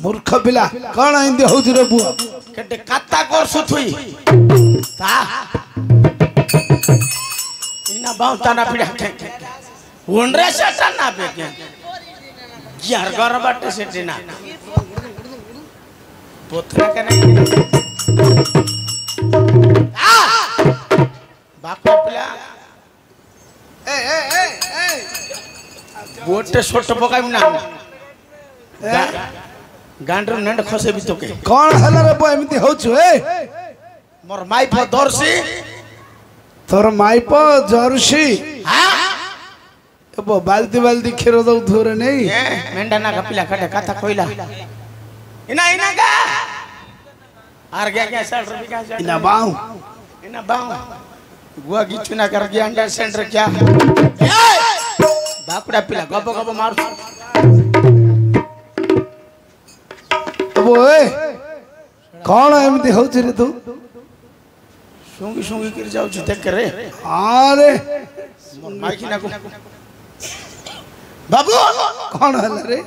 मूर्ख पिला कौन हिंदी होउछ रे बुआ केटे काता करसु थुई ता इना बाउता ना पिडा उनरे सेटा ना पे के यार घर बाटे सेटे ना पोथरा के नहीं बाप पिला ए गोटे छोट पकाई ना गांडर नंड खसे भी तो के कौन हला रे बुआ एमिति होउछ ए मोर माई प दर्शी तोर माई प जर्सी हां एबो बाल्टी बाल्टी खेरो दउ थोरे नहीं मेंढा ना कपिला कटे कथा कोइला इना इना गा आर गया सर रुपए का इना बाऊ गुआ गिचुना कर गया अंडर सेंटर क्या बापड़ा पिला गब गब मार अब ओए कौन एमिति होउछ रे तू सुंगी सुंगी कर जाउ छ देख रे अरे माइकी ना को बाबू कौन हला रे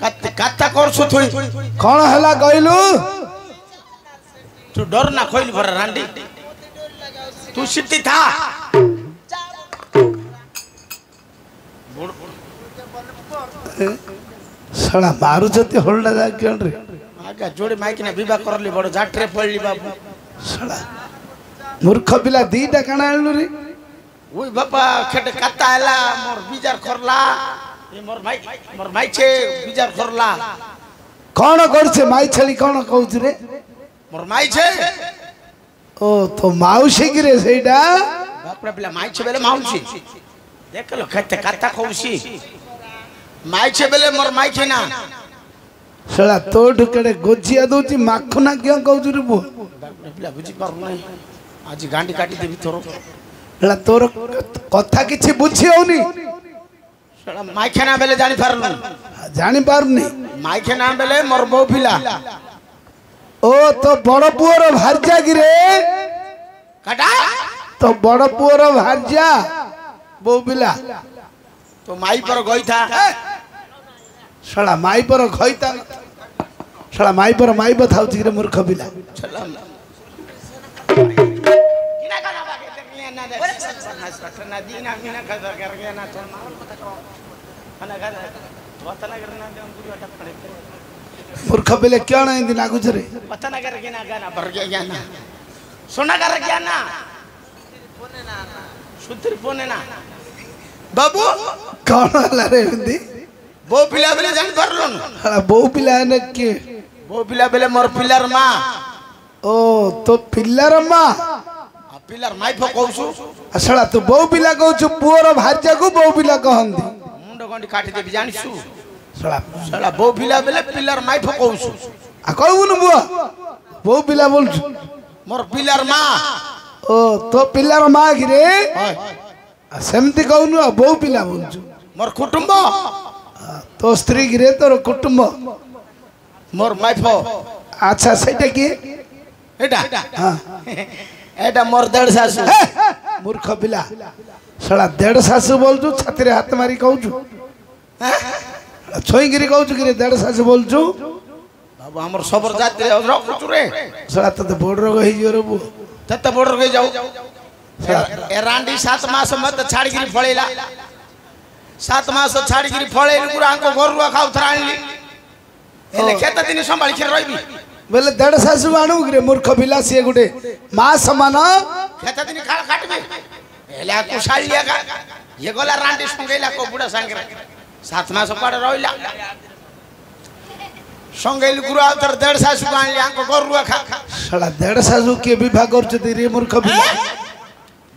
कत्ता करछु थोई कौन हला गइलु तू डर ना खोइल भर रांडी तू सिटी था सड़ा मारू जते होल्डा जा केन रे आगा जोड़े माइकी ना विवाह करली बड़ जाटरे पड़ली बाबू सड़ा मूर्ख पिला दीटा काना आलु रे ओई बाबा खेटे कत्ता आला मोर बिजार करला ए मोर माई छे बिजार करला कौन करछे माई छली कौन कहउछ रे मोर माई छे ओ तो माउसी गिरे सेटा बापरे पिला माई छे बेले माउसी देख लो खेते कत्ता खौसी माई छे बेले मोर माई छे ना सड़ा तो ढुकड़े गोजिया दोची माखना क्यों कहउछ रे बो बापरे पिला बुझी पार नहीं आज गांडी काटी देबी तोरो सड़ा तोर कथा किछि बुझी होनी सड़ा माई खेना बेले जानि पारनु जानि पारुनी माई खेना बेले मोर बो पिला ओ तो बड़ पुअर भार्जा गिरे काटा तो बड़ पुअर भार्जा बो पिला तो माई पर गई था सड़ा माई पर खइता सड़ा माई पर माई बताउछ रे मूर्ख पिला चला मूर्ख पिले क्या ना इंदी नागुछ रे बाबू कौन हला रे इंदी बो पिला बेले जान परलोन हला बो पिला ने के बो पिला बेले मोर पिलार मां ओ तो पिल्लार मा पिलार माई फो कहउछु असला तो बो पिला कहउछु पुअर भार्जा को बो पिला कहंदी मुंड गंडी काटी देबी जानिसु सला सला बो पिला बेले पिलार माई फो कहउछु आ कहबुन बुआ बो पिला बोलछु मोर पिलार मां ओ तो पिल्लार मा गिरे सेमती कहनु बो पिला बोलछु मोर कुटुंब तो स्त्री गिरे तोर कुटुंब मोर माई फो अच्छा सेटा की एटा हां एटा मोर देड़ सासु मूर्ख पिला सड़ा देड़ सासु बोलछु छातीरे हाथ मारी कहउछु छोई गिरी कहउछु गिरे देड़ सासु बोलछु बाबू हमर सबर जाति रे रखुछु रे सड़ा तो बोर्ड रोग होई जरो बु तत्ते बोर्डर गई जाऊ ए रांडी 7 मास मत छाड़ी गिरी फळेला 7 मास छाड़ी गिरी फळेली गुरा को गोरुआ खाउ थराणली एले खेत दिन संभाली के रहबी बोले देड़ सासु आणु गिरे मूर्ख पिला से गुटे मां समान खेत दिन खाल काटबे एला कुशालिया का ये गोला रांडी संगेला को बुढ़ा संगे 7 मास पड़ रहिला संगेली गुरा तर देड़ सासु आणली आंको गोरुआ खा सड़ा देड़ सासु के विवाह करछ रे मूर्ख पिला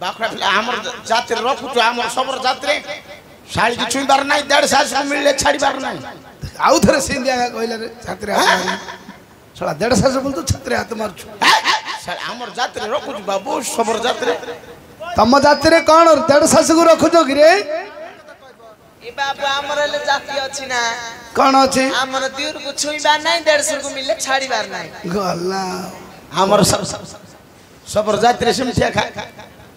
बाखरा पिला हमर जाति रखुछु हमर सबर जाति रे साड़ी की छुई बार नहीं देड़ सासु मिलले छाड़ी बार नहीं आउ थरे सिंधिया कहले रे छात्रे हाथ मारी सड़ा देड़ सासु बोल तो छात्रे हाथ मारछु साला हमर जाति रे रखुछु बाबू सबर जाति रे तम जाति रे कोन देड़ सासु को रखुछो गिरे ए बाबू हमर ले जाति अछि ना कोन अछि हमर दिउर को छुईबा नहीं 150 को मिलले छाड़ी बार नहीं गल्ला हमर सबर जाति रे सिमठिया खा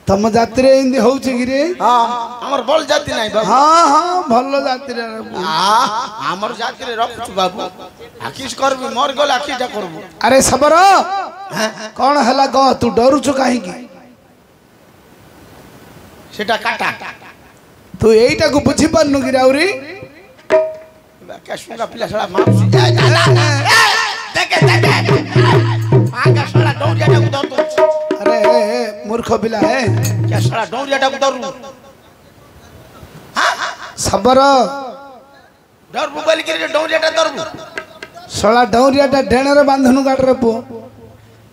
तम जाति रे इंदी होउची कि रे हां हमर बल जाति नाही बाबू हां हां भल्लो जाति रे हमर जाति रे रखछु बाबू आकिस करबी मोर गल आकिटा करबू अरे सबर कौन हला ग तू डरुछु काहे की सेटा काटा तू एइटा को बुझी पानु कि राउरी क्या सुंगा पिला सला माउसी देखे आगा सला डौरियाटा को दर दो अरे मूर्ख पिला है क्या सला डौरियाटा को दरु हां सबर डरबू बोली के डौरियाटा दरबू सला डौरियाटा ढेणरे बांधनु गाड़ रे पो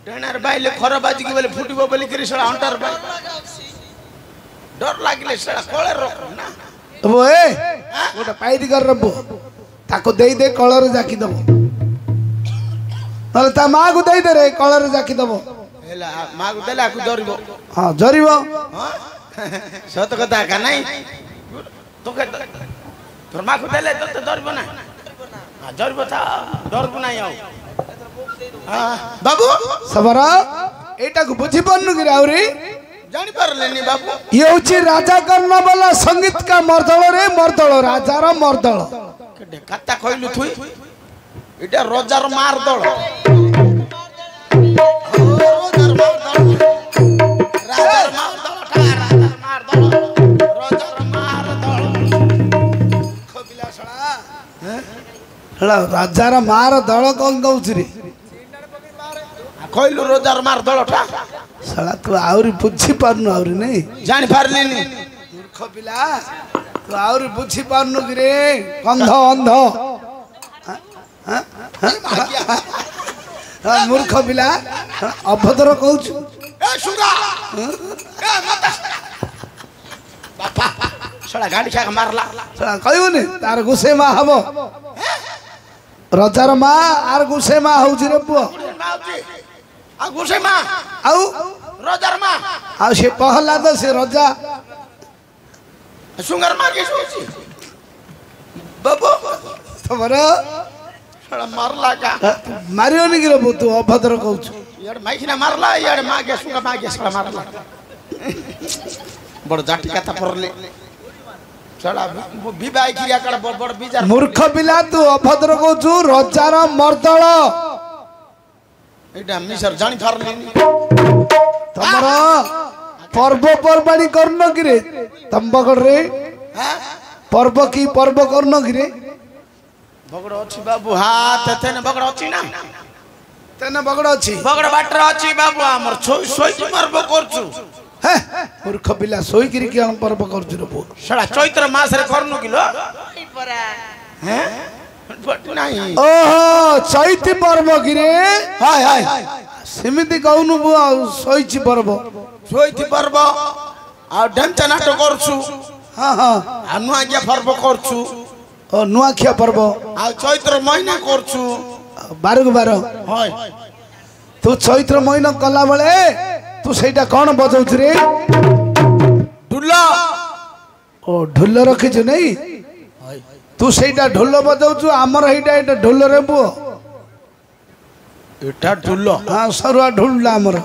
ढेणर बाइले खर बाजी के बोले फुटिबो बोली के सला अंटर बाई डर लागिले सला कोळे रख ना वो ए गोटा पाइट कर रे पो ताको देई दे कलर जाकी दबो नले ता मां को देई दे रे कलर जाकी दबो हेला मां को देला को जरिबो हां जरिबो हां सत कथा का नहीं तो के तोर मां को देले तो जरिबो ना हां जरिबो था डरबो नहीं आउ हां बाबू सबरा एटा को बुझी पन्नु कि राउरी जानि परलेनी बाबू ये होची राजा करना वाला संगीत का मर्दल रे मर्दल राजा रा मर्दल केडे कत्ता कइलु थुई इटा रोजार मार दळ राजार मार दळ रोजार मार दळ खबिला सळा हला राजा रा मार दळ कोन कहउची रे कइलु रोजार मार दळटा सळा तू आउरी बुझी पारनु आउरी नहीं जानि पारलेनी मूर्ख पिला तू आउरी बुझी पारनु कि रे अंध अंध मूर्ख पिला अभद्र कहउछु ए सुगा ए मत बापा सळा गाडी खा मारला सळा कहउनी तार गुसे मा हबो रजार मा आर गुसे मा होउची रे पुओ माउजी आ गुसे मा आउ रोजार मा आ से पहला तो से रजा सुंगर मा के सोची बाबू तमरा सळा मारला का मारियो नि गिरो तू अभद्र कहउछु यार माइखिना मारला यार मागे सुंगा मागे सळा मारला बड़ जाटी कथा परले सळा विवाह किया कड़ बड़ बड़ बिजार मूर्ख पिला तू अभद्र कहउछु रजार मर्दल एटा मिसर जानि पारलेनी तमरा पर्व पर्वाणी करनो कि रे तंबगड़ रे हां पर्व की पर्व करनो कि रे बगड़ अछि बाबू हां तेने बगड़ अछि ना तेने बगड़ अछि बगड़ बाटर अछि बाबू हमर सोई पर्व करछु हे मूर्ख पिला सोई गिरी के हम पर्व करछु रे पो सळा चैत्र मास रे करनु किलो हैं बट नहीं ओहो चैती पर्व कि रे हाय हाय सेमिति कहनु बु सोईची पर्व सोईती पर्व आ ढंचा नाटक करछु हां हां आ नुआ के पर्व करछु ओ नुआखिया पर्व आ चैत्र महीना करछु 12 को 12 हाय तू चैत्र महीना कला बेले तू सेटा कोन बजाउछ रे ढुल्ला ओ ढोल रखिछु नहीं तू सेटा ढोल बजाउछु हमर हेटा एटा ढोल रे बुओ एटा ढुल्लो हां सरुआ ढोल हमर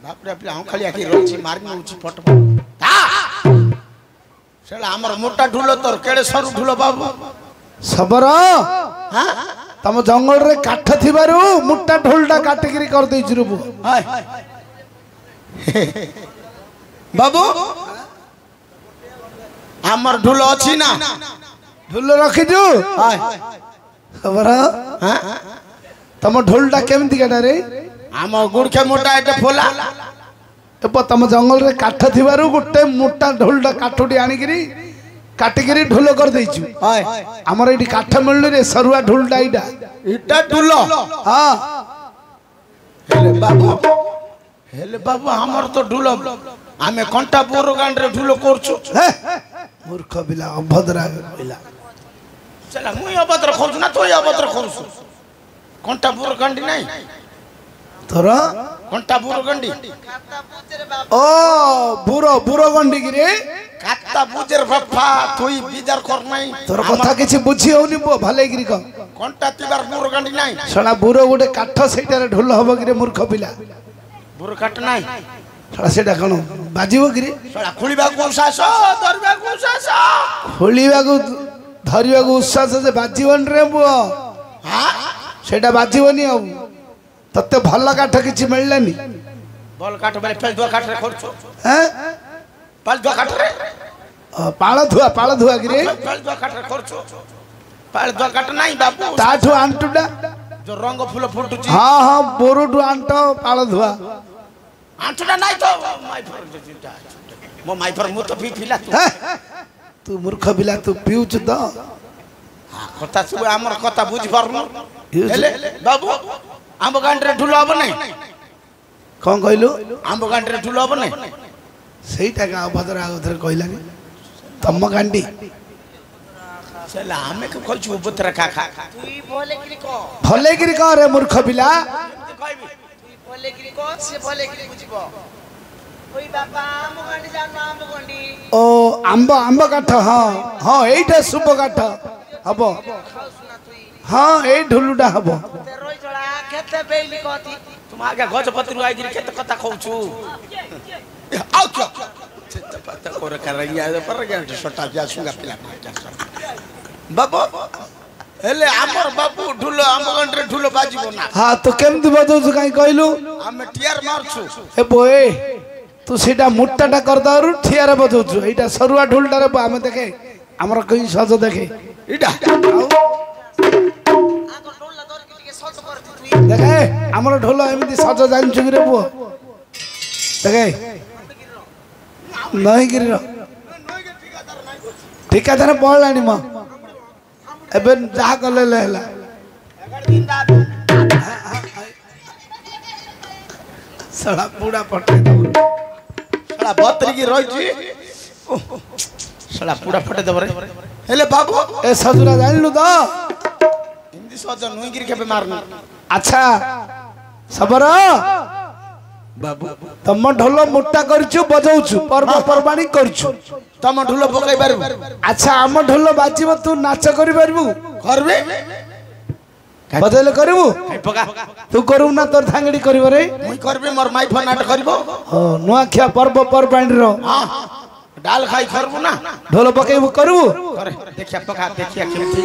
बाप रे हम खाली आखि रोची मारनी उची फट सेला हमर मोटा ढुल्लो तोर केड़े सरू ढुल्लो बाबू सबर हां तम जंगल रे काठ थिबारु मुट्टा ढोलटा काटिगिरी कर देइछु रे बुओ हाय बाबू हमर ढुल्लो अछि ना ढोल रखिछु हाय सबर हां तम ढोलटा केमति काटा रे हम गुड़खे मोटा एटे फोला एप तम जंगल रे काठ थिबारु गुट्टे मोटा ढोलटा काठोटी आनिगिरी काटिगिरी ढोल कर देइछु हाय हमर एठी काठ मिलनी रे सरुआ ढोलटा इटा इटा ढुल्लो हां हेले बाबू हमर तो ढुल्लो आमे कंटा बोरो गांड रे ढुल्लो करछु मूर्ख बिला अभद्रा बिला चला मुई अभद्र खोजु ना तोय अभद्र खोजु कंटा बोरो गांडी नाही तोर कंटा बोरो गांडी ओ बुरो बुरो गंडी गिरे कात्ता बुजेर बापा तोय बिजार कर नाही तोर कथा किछि बुझी होनी बो भले गिरी क कंटा तिबार बुर गांडी नाही सला बुर गोटे काठ सेटारे ढोल हबो कि रे मूर्ख पिला बुर काट नाही सला सेटा कोन बाजिबो कि रे सला खुलिबा को सास दरबा को सास खोलिबा को धरिबा को उस्सास से बाजिबन रे बुआ हां सेटा बाजिबनी अब तते भल काठ किछि मिललानी बल काट बेले फेल दुआ काट रे खर्च हैं पाल दुआ काट रे पाळ धुआ कि रे फेल दुआ काट रे खर्च पाल दुआ काट नाही बाबू ताठू आंटुडा जो रंग फूल फुटुची हां हां बोरुडू आंट पाळ धुआ आंटुडा नाही तो माय फर मो माय फर मु तो पी पिला तू मूर्ख पिला तू पिउछ त कथा सब हमर कथा बुझ परनु हेले बाबू आंब गांडरे ढुलो हबो नै कोन कहलु आंब गांडरे ढुलो हबो नै सेटा का भद्र आगथर कहलानी तम गांडी चला हमें को खोलछु बुतरा खा खा তুই বলে কি ক भले गिरी कह रे मूर्ख पिला তুই বলে কি ক সে বলে কি বুঝিব ওই বাবা আম গন্ডি জানো আম গন্ডি ओ आंब काठ हाँ हाँ एटा शुभ काठ हबो খাও শুনা তুই हाँ ए ढुलुडा हबो তে রই জড়া খেতে বেইলি কতি तुम आगे गजपति रु आइगिरी केते कथा खोलछु आउ क्या पता कोर करैया पर गया छोटा जा सुंगा पिला बाबू हेले हमर बाबू ढुलो आंब गांडरे ढुलो बाजिबो ना हाँ तो केमती बजौछु काई कहलु हमें टियर मारछु ए बोए तू सीधा मुट्टाटा कर दारू ठियारे बजौछु एटा सरुआ ढुलटा रे आमे देखे हमर कई सज देखे इडा আগো টোলা দর কি টিকে সজ করতি তুই देखे हमर ढोल एमती सज जानछु कि रे बुआ देखे नहीं गिर ठिकादार पड़लानी म एबे जहा कले लेला सड़ा पूरा पटे सला बतरी की रही सला पूरा फटे दबरे हेले बाबू ए सजुरा जानलु तो हिंदी सज नुई गिर के मारनु अच्छा सबर बाबू तम ढोल मोटा करछु बजौछु पर्व परबाणी करछु तम ढुलो पकाई पारबु अच्छा हम ढोल बाजिब तू नाच करि परबु करबे बजैले करबु पका तू करू ना तोर थांगड़ी करबो रे मुई करबे मोर माई फोन नाट करबो हो नुआखिया पर्व परबाणी रो हां डाल खाई करबु ना ढोल पकेबु करबु करे देखिया पका देखिया केमती